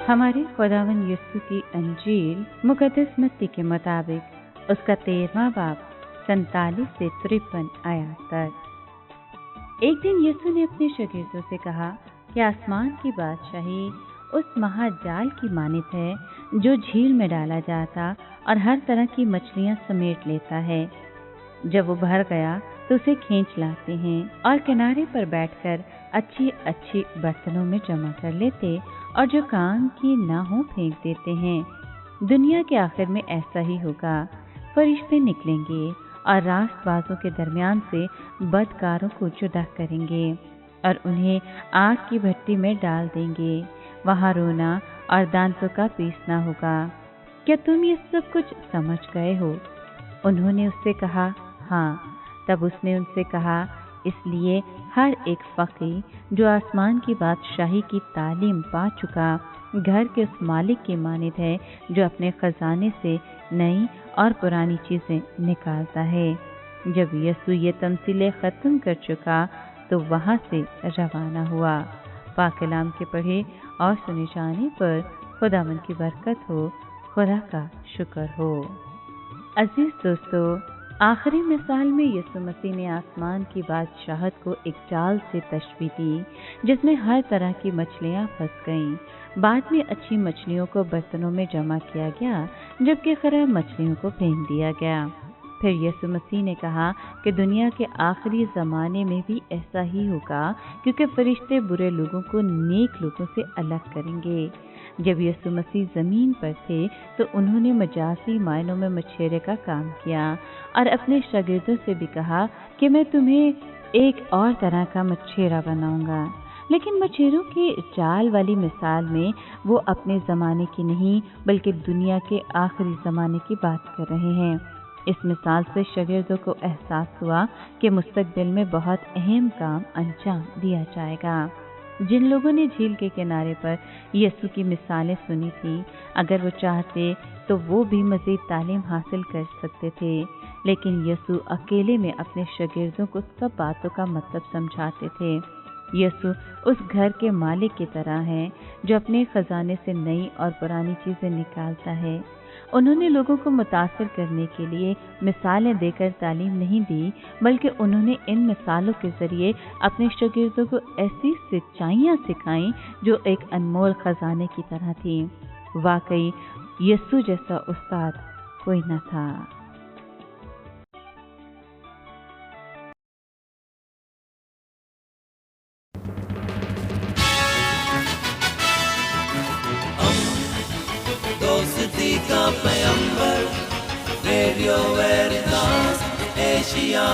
हमारे खुदावंद यीशु की अंजील मुकद्दस मत्ती के मुताबिक उसका 13वां बाब 47 से 53 आयत तक। एक दिन यीशु ने अपने शागिर्दों से कहा कि आसमान की बादशाही उस महाजाल की मानित है जो झील में डाला जाता और हर तरह की मछलियां समेट लेता है। जब वो भर गया तो उसे खींच लाते हैं और किनारे पर बैठकर अच्छी अच्छी बर्तनों में जमा कर लेते और जो काम की ना हो फेंक देते हैं। दुनिया के आखिर में ऐसा ही होगा। फरिश्ते निकलेंगे और रास्तबाजों के दरमियान से बदकारों को जुदा करेंगे और उन्हें आग की भट्टी में डाल देंगे। वहाँ रोना और दांतों का पीसना होगा। क्या तुम ये सब कुछ समझ गए हो? उन्होंने उससे कहा, हाँ। तब उसने उनसे कहा, इसलिए हर एक फकीर जो आसमान की बादशाही की तालीम पा चुका घर के उस मालिक की मानित है जो अपने खजाने से नई और पुरानी चीजें निकालता है। जब यीशु ये तमसीलें खत्म कर चुका तो वहां से रवाना हुआ। पाक कलाम के पढ़े और सुने जाने पर खुदावंद की बरकत हो, खुदा का शुक्र हो। अजीज दोस्तों, आखिरी मिसाल में यीशु मसीह ने आसमान की बादशाहत को एक जाल से तशबीह दी जिसमें हर तरह की मछलियां फंस गईं। बाद में अच्छी मछलियों को बर्तनों में जमा किया गया जबकि खराब मछलियों को फेंक दिया गया। फिर यीशु मसीह ने कहा कि दुनिया के आखिरी ज़माने में भी ऐसा ही होगा क्योंकि फरिश्ते बुरे लोगों को नेक लोगों से अलग करेंगे। जब यीशु मसीह ज़मीन पर थे तो उन्होंने मजाजी मायनों में मछेरे का काम किया और अपने शागिर्दों से भी कहा कि मैं तुम्हें एक और तरह का मछेरा बनाऊंगा। लेकिन मछेरों के जाल वाली मिसाल में वो अपने ज़माने की नहीं बल्कि दुनिया के आखिरी ज़माने की बात कर रहे हैं। इस मिसाल से शागिर्दों को एहसास हुआ कि मुस्तकबिल में बहुत अहम काम अंजाम दिया जाएगा। जिन लोगों ने झील के किनारे पर यीशु की मिसालें सुनी थी, अगर वो चाहते तो वो भी मज़ीद तालीम हासिल कर सकते थे, लेकिन यीशु अकेले में अपने शागिर्दों को सब बातों का मतलब समझाते थे। यीशु उस घर के मालिक की तरह है जो अपने खजाने से नई और पुरानी चीज़ें निकालता है। उन्होंने लोगों को मुतासिर करने के लिए मिसालें देकर तालीम नहीं दी, बल्कि उन्होंने इन मिसालों के ज़रिए अपने शागिर्दों को ऐसी सच्चाइयाँ सिखाईं जो एक अनमोल खजाने की तरह थी। वाकई यीशु जैसा उस्ताद कोई न था। दोस्ती का पैगंबर, रेडियो वेरितास एशिया।